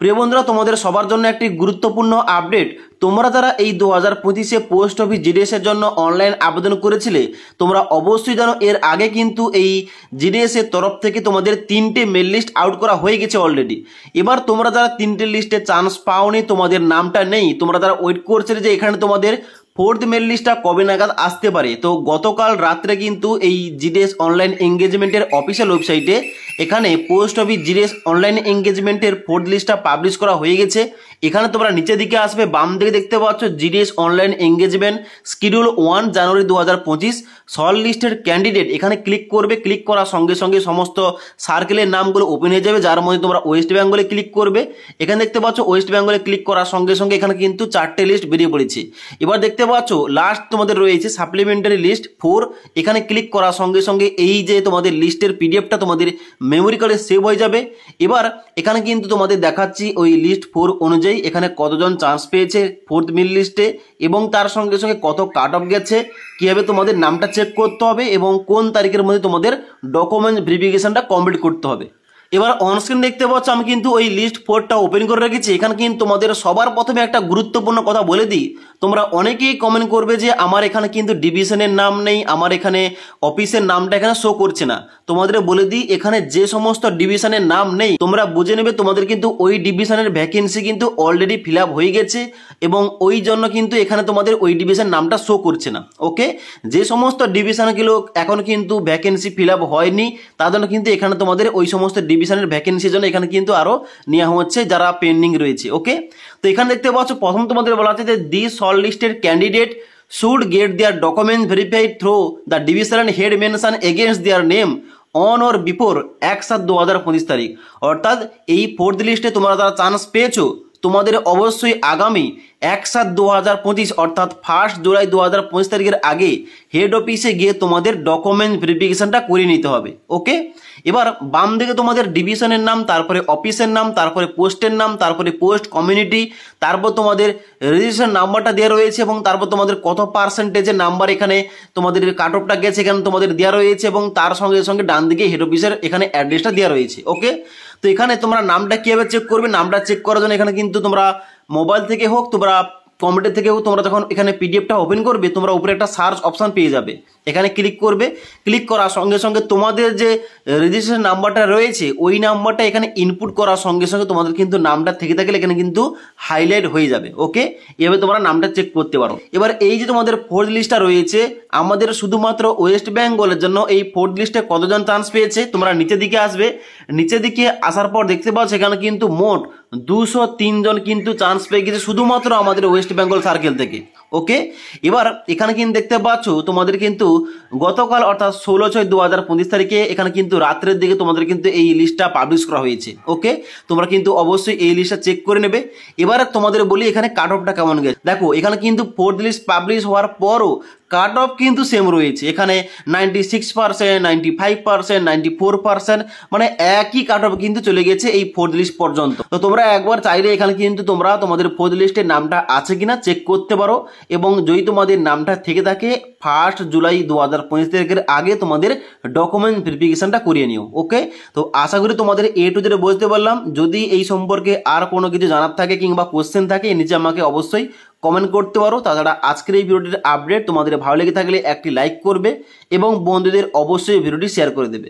প্রিয় বন্ধুরা, তোমাদের সবার জন্য একটি গুরুত্বপূর্ণ আপডেট। তোমরা যারা এই 2025-এ পোস্ট অফিস জিডিএস এর জন্য অনলাইন আবেদন করেছিলে, তোমরা অবশ্যই জানো এর আগে কিন্তু এই জিডিএস এর তরফ থেকে তোমাদের 3টে মেল লিস্ট আউট করা হয়ে গেছে অলরেডি। এবার তোমরা যারা 3টে লিস্টে চান্স পাওনি, তোমাদের নামটা নেই, তোমরা যারা ওয়েট করছিলে যে এখানে তোমাদের ফোর্থ মেল লিস্টটা কবে নাগাদ আসতে পারে, তো গতকাল রাত্রে কিন্তু এই জিডিএস অনলাইন এঙ্গেজমেন্টের অফিসিয়াল ওয়েবসাইটে এখানে পোস্ট অফিস জিডিএস অনলাইন এঙ্গেজমেন্টের ফোর্থ লিস্টটা পাবলিশ করা হয়ে গেছে। এখানে তোমরা নিচের দিকে আসবে, বাম দিকে দেখতে পাচ্ছ জিডিএস অনলাইন এঙ্গেজমেন্ট শিডিউল 1 জানুয়ারি 2025 শর্ট লিস্টের ক্যান্ডিডেট। এখানে ক্লিক করবে, ক্লিক করার সঙ্গে সঙ্গে সমস্ত সার্কেলের নামগুলো ওপেন হয়ে যাবে, যার মধ্যে তোমরা ওয়েস্ট বেঙ্গলে ক্লিক করবে। এখানে দেখতে পাচ্ছ ওয়েস্ট বেঙ্গলে ক্লিক করার সঙ্গে সঙ্গে এখানে কিন্তু 4টে লিস্ট বেরিয়ে পড়েছে। এবার দেখতে পাচ্ছ লাস্ট তোমাদের রয়েছে সাপ্লিমেন্টারি লিস্ট 4। এখানে ক্লিক করার সঙ্গে সঙ্গে এই যে তোমাদের লিস্টের পিডিএফটা তোমাদের মেমোরি কার্ডে সেভ হয়ে যাবে। এবার এখানে কিন্তু তোমাদের দেখাচ্ছি ওই লিস্ট 4 অনুযায়ী এখানে কতজন চান্স পেয়েছে ফোর্থ মিল লিস্টে, এবং তার সঙ্গে সঙ্গে কত কাট অফ গেছে, কীভাবে তোমাদের নামটা চেক করতে হবে এবং কোন তারিখের মধ্যে তোমাদের ডকুমেন্ট ভেরিফিকেশনটা কমপ্লিট করতে হবে। এবার অনস্ক্রিন দেখতে পাচ্ছ আমি কিন্তু ওই লিস্ট 4টা ওপেন করে রেখেছি। এখানে কিন্তু তোমাদের সবার প্রথমে একটা গুরুত্বপূর্ণ কথা বলে দিই, তোমরা অনেকেই কমেন্ট করবে যে আমার এখানে কিন্তু ডিভিশনের নাম নেই, আমার এখানে অফিসের নামটা এখানে শো করছে না। তোমাদের বলে দিই, এখানে যে সমস্ত ডিভিশনের নাম নেই তোমরা বুঝে নেবে তোমাদের কিন্তু ওই ডিভিশনের ভ্যাকেন্সি কিন্তু অলরেডি ফিল আপ হয়ে গেছে, এবং ওই জন্য কিন্তু এখানে তোমাদের ওই ডিভিশনের নামটা শো করছে না। ওকে, যে সমস্ত ডিভিশনগুলো এখন কিন্তু ভ্যাকেন্সি ফিল আপ হয়নি তার জন্য কিন্তু এখানে তোমাদের ওই সমস্ত ডিভিশনের ভ্যাকেন্সির জন্য এখানে কিন্তু আরো নেওয়া হচ্ছে যারা পেন্ডিং রয়েছে। ওকে, তো এখানে দেখতে পাচ্ছ প্রথম তোমাদের বলা আছে যে the shortlisted candidate should get their documents verified through the division head mention against their name on or before 1/7/2025 তারিখ। অর্থাৎ এই ফোর্থ লিস্টে তোমরা যারা চান্স পেয়েছো তোমাদের অবশ্যই আগামী 1/7/2025 অর্থাৎ 1 জুলাই 2025 তারিখের আগে হেড অফিসে গিয়ে তোমাদের ডকুমেন্ট ভেরিফিকেশনটা করে নিতে হবে। ওকে, এবার বাম দিকে তোমাদের ডিভিশনের নাম, তারপরে অফিসের নাম, তারপরে পোস্টের নাম, তারপরে পোস্ট কমিউনিটি, তারপর তোমাদের রেজিস্ট্রেশন নাম্বারটা দেওয়া রয়েছে, এবং তারপর তোমাদের কত পার্সেন্টেজের নাম্বার এখানে তোমাদের কাট অফটা গেছে এখানে তোমাদের দেওয়া রয়েছে, এবং তার সঙ্গে সঙ্গে ডান দিকে হেড অফিসের এখানে অ্যাড্রেসটা দেওয়া রয়েছে। ওকে, তো এখানে তোমরা নামটা কীভাবে চেক করবে, নামটা চেক করার জন্য এখানে কিন্তু তোমরা মোবাইল থেকে হোক তোমরা কম্পিউটার থেকে হোক, তোমরা যখন এখানে পিডিএফটা ওপেন করবে তোমরা উপরে একটা সার্চ অপশন পেয়ে যাবে, এখানে ক্লিক করবে। ক্লিক করার সঙ্গে সঙ্গে তোমাদের যে রেজিস্ট্রেশন নাম্বারটা রয়েছে ওই নাম্বারটা এখানে ইনপুট করার সঙ্গে সঙ্গে তোমাদের কিন্তু নামটা থেকে থাকলে এখানে কিন্তু হাইলাইট হয়ে যাবে। ওকে, এভাবে তোমরা নামটা চেক করতে পারো। এবার এই যে তোমাদের ফোর্থ লিস্টটা রয়েছে আমাদের শুধুমাত্র ওয়েস্ট বেঙ্গলের জন্য এই ফোর্থ লিস্টে কতজন চান্স পেয়েছে, তোমরা নিচের দিকে আসবে। নিচের দিকে আসার পর দেখতে পাচ্ছ এখানে কিন্তু মোট 203 জন কিন্তু চান্স পেয়ে গেছে শুধুমাত্র আমাদের ওয়েস্ট বেঙ্গল সার্কেল থেকে। ওকে, এবার এখানে কিন্তু দেখতে পাচ্ছ তোমাদের কিন্তু গতকাল অর্থাৎ 16/6/2025 তারিখে এখানে কিন্তু রাত্রের দিকে তোমাদের কিন্তু এই লিস্টটা পাবলিশ করা হয়েছে। ওকে, তোমরা কিন্তু অবশ্যই এই লিস্টটা চেক করে নেবে। এবার তোমাদের বলি এখানে কাট অফটা কেমন গেছে। দেখো এখানে কিন্তু ফোর্থ লিস্ট পাবলিশ হওয়ার পরও কাট অফ কিন্তু সেম রয়েছে, এখানে 96%, 95%, 94%, মানে একই কাট অফ কিন্তু চলে গেছে এই ফোর্থ লিস্ট পর্যন্ত। তো তোমরা একবার চাইলে এখানে কিন্তু তোমরা তোমাদের ফোর্থ লিস্টের নামটা আছে কিনা চেক করতে পারো, এবং যদি তোমাদের নামটা থেকে থাকে 1 জুলাই 2025 তারিখের আগে তোমাদের ডকুমেন্ট ভেরিফিকেশনটা করিয়ে নিও। ওকে, তো আশা করি তোমাদের A to Z বুঝতে পারলাম। যদি এই সম্পর্কে আর কোনো কিছু জানার থাকে কিংবা কোশ্চেন থাকে নিচে আমাকে অবশ্যই কমেন্ট করতে পারো। তাছাড়া আজকের এই ভিডিওটির আপডেট তোমাদের ভালো লেগে থাকলে একটি লাইক করবে এবং বন্ধুদের অবশ্যই ভিডিওটি শেয়ার করে দেবে।